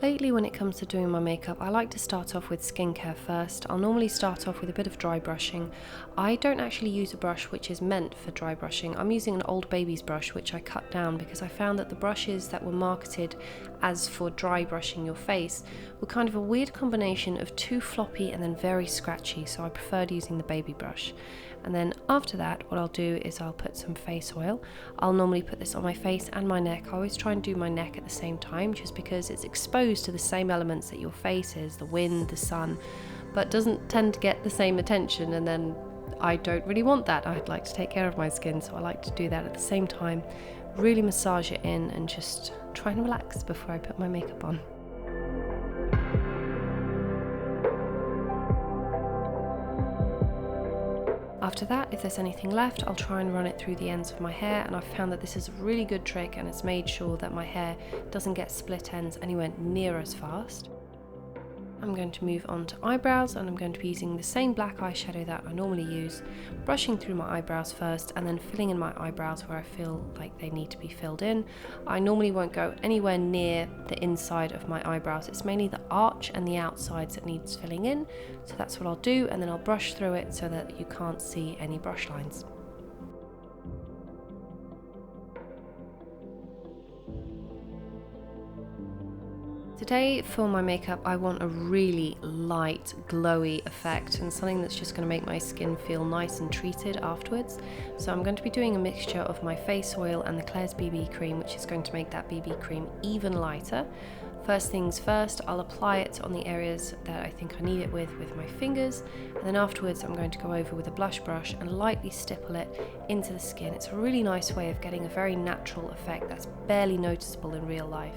Lately, when it comes to doing my makeup, I like to start off with skincare first. I'll normally start off with a bit of dry brushing. I don't actually use a brush which is meant for dry brushing. I'm using an old baby's brush which I cut down because I found that the brushes that were marketed as for dry brushing your face were kind of a weird combination of too floppy and then very scratchy, so I preferred using the baby brush. And then after that, what I'll do is I'll put some face oil. I'll normally put this on my face and my neck. I always try and do my neck at the same time just because it's exposed to the same elements that your face is, the wind, the sun, but doesn't tend to get the same attention, and then I don't really want that. I'd like to take care of my skin, so I like to do that at the same time, really massage it in and just try and relax before I put my makeup on. After that, if there's anything left, I'll try and run it through the ends of my hair, and I've found that this is a really good trick and it's made sure that my hair doesn't get split ends anywhere near as fast. I'm going to move on to eyebrows, and I'm going to be using the same black eyeshadow that I normally use, brushing through my eyebrows first and then filling in my eyebrows where I feel like they need to be filled in. I normally won't go anywhere near the inside of my eyebrows. It's mainly the arch and the outsides that needs filling in, so that's what I'll do, and then I'll brush through it so that you can't see any brush lines. Today for my makeup, I want a really light, glowy effect and something that's just going to make my skin feel nice and treated afterwards. So I'm going to be doing a mixture of my face oil and the Klairs BB cream, which is going to make that BB cream even lighter. First things first, I'll apply it on the areas that I think I need it with my fingers, and then afterwards I'm going to go over with a blush brush and lightly stipple it into the skin. It's a really nice way of getting a very natural effect that's barely noticeable in real life.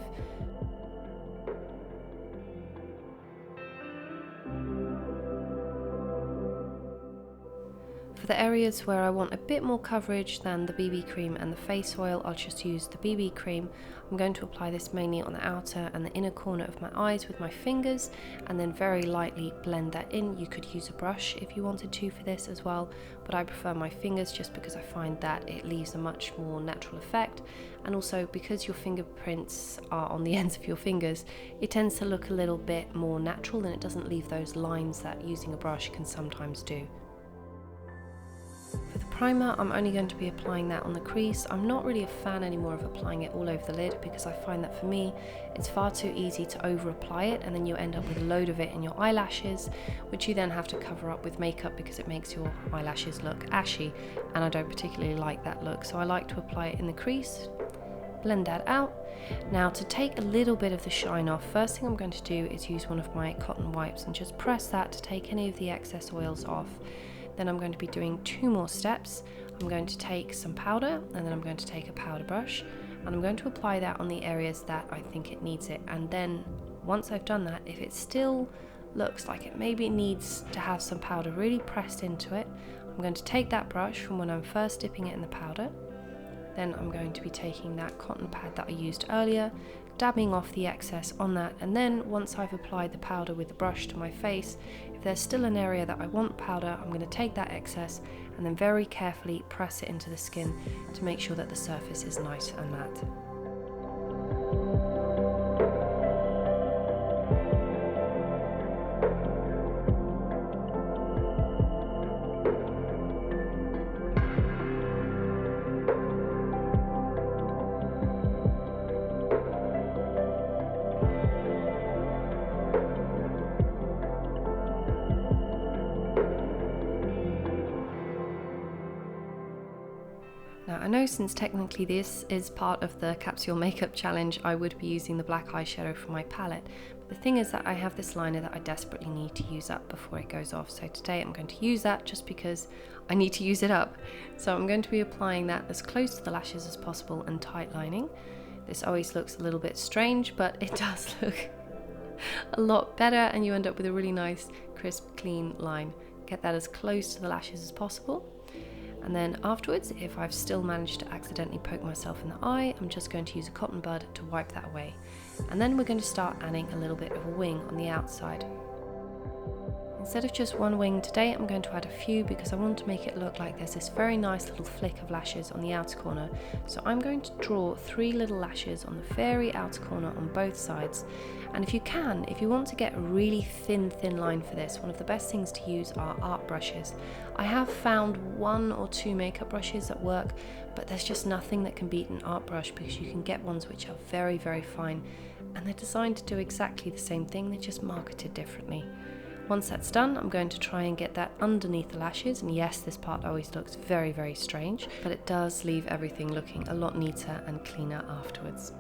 For the areas where I want a bit more coverage than the BB cream and the face oil, I'll just use the BB cream. I'm going to apply this mainly on the outer and the inner corner of my eyes with my fingers, and then very lightly blend that in. You could use a brush if you wanted to for this as well, but I prefer my fingers just because I find that it leaves a much more natural effect, and also because your fingerprints are on the ends of your fingers, it tends to look a little bit more natural and it doesn't leave those lines that using a brush can sometimes do. For the primer, I'm only going to be applying that on the crease. I'm not really a fan anymore of applying it all over the lid because I find that for me it's far too easy to over apply it, and then you end up with a load of it in your eyelashes, which you then have to cover up with makeup because it makes your eyelashes look ashy, and I don't particularly like that look. So I like to apply it in the crease, blend that out. Now, to take a little bit of the shine off, first thing I'm going to do is use one of my cotton wipes and just press that to take any of the excess oils off. Then I'm going to be doing two more steps. I'm going to take some powder, and then I'm going to take a powder brush, and I'm going to apply that on the areas that I think it needs it. And then once I've done that, if it still looks like it maybe needs to have some powder really pressed into it, I'm going to take that brush from when I'm first dipping it in the powder. Then I'm going to be taking that cotton pad that I used earlier, dabbing off the excess on that, and then once I've applied the powder with the brush to my face, if there's still an area that I want powder, I'm going to take that excess and then very carefully press it into the skin to make sure that the surface is nice and matte. Now, I know since technically this is part of the Capsule makeup challenge, I would be using the black eyeshadow from my palette, but the thing is that I have this liner that I desperately need to use up before it goes off, so today I'm going to use that just because I need to use it up. So I'm going to be applying that as close to the lashes as possible and tight lining. This always looks a little bit strange, but it does look a lot better, and you end up with a really nice, crisp, clean line. Get that as close to the lashes as possible. And then afterwards, if I've still managed to accidentally poke myself in the eye, I'm just going to use a cotton bud to wipe that away. And then we're going to start adding a little bit of a wing on the outside. Instead of just one wing today, I'm going to add a few because I want to make it look like there's this very nice little flick of lashes on the outer corner. So I'm going to draw 3 little lashes on the very outer corner on both sides. And if you want to get a really thin line for this, one of the best things to use are art brushes. I have found 1 or 2 makeup brushes that work, but there's just nothing that can beat an art brush because you can get ones which are very, very fine, and they're designed to do exactly the same thing, they're just marketed differently. Once that's done, I'm going to try and get that underneath the lashes, and yes, this part always looks very, very strange, but it does leave everything looking a lot neater and cleaner afterwards.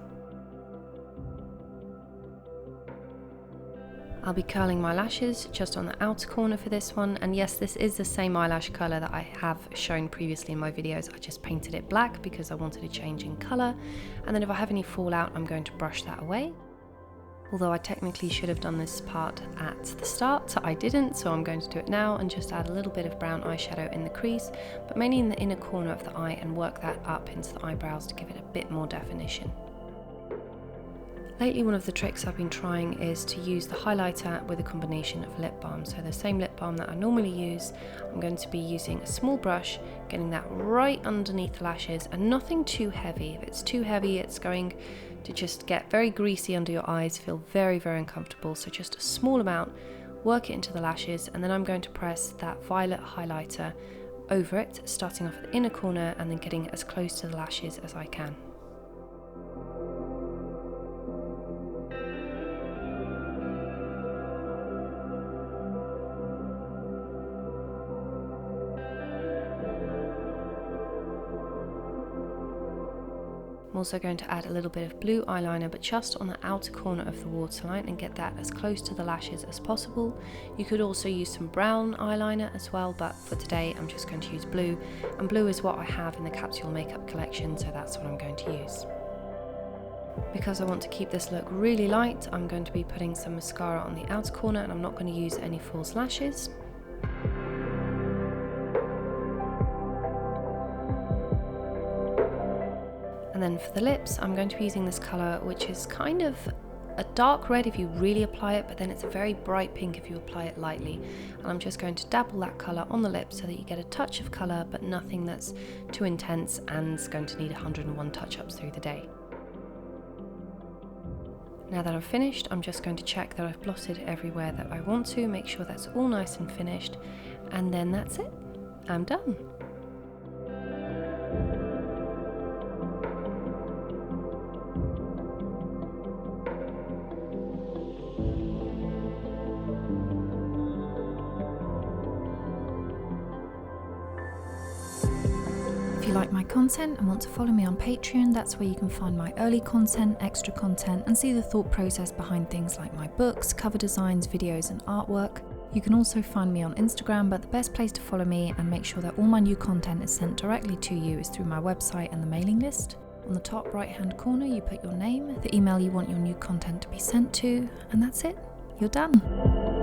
I'll be curling my lashes just on the outer corner for this one, and yes, this is the same eyelash colour that I have shown previously in my videos. I just painted it black because I wanted a change in colour, and then if I have any fallout, I'm going to brush that away. Although I technically should have done this part at the start, I didn't, so I'm going to do it now and just add a little bit of brown eyeshadow in the crease, but mainly in the inner corner of the eye, and work that up into the eyebrows to give it a bit more definition. Lately, one of the tricks I've been trying is to use the highlighter with a combination of lip balm. So the same lip balm that I normally use, I'm going to be using a small brush, getting that right underneath the lashes, and nothing too heavy. If it's too heavy, it's going to just get very greasy under your eyes, feel very, very uncomfortable. So just a small amount, work it into the lashes, and then I'm going to press that violet highlighter over it, starting off at the inner corner and then getting as close to the lashes as I can. I'm also going to add a little bit of blue eyeliner, but just on the outer corner of the waterline, and get that as close to the lashes as possible. You could also use some brown eyeliner as well, but for today I'm just going to use blue, and blue is what I have in the Capsule makeup collection, so that's what I'm going to use. Because I want to keep this look really light, I'm going to be putting some mascara on the outer corner, and I'm not going to use any false lashes. And then for the lips, I'm going to be using this colour, which is kind of a dark red if you really apply it, but then it's a very bright pink if you apply it lightly. And I'm just going to dabble that colour on the lips so that you get a touch of colour, but nothing that's too intense and is going to need 101 touch-ups through the day. Now that I've finished, I'm just going to check that I've blotted everywhere that I want to, make sure that's all nice and finished, and then that's it. I'm done. If you like my content and want to follow me on Patreon, that's where you can find my early content, extra content, and see the thought process behind things like my books, cover designs, videos, and artwork. You can also find me on Instagram, but the best place to follow me and make sure that all my new content is sent directly to you is through my website and the mailing list. On the top right hand corner, you put your name, the email you want your new content to be sent to, and that's it. You're done.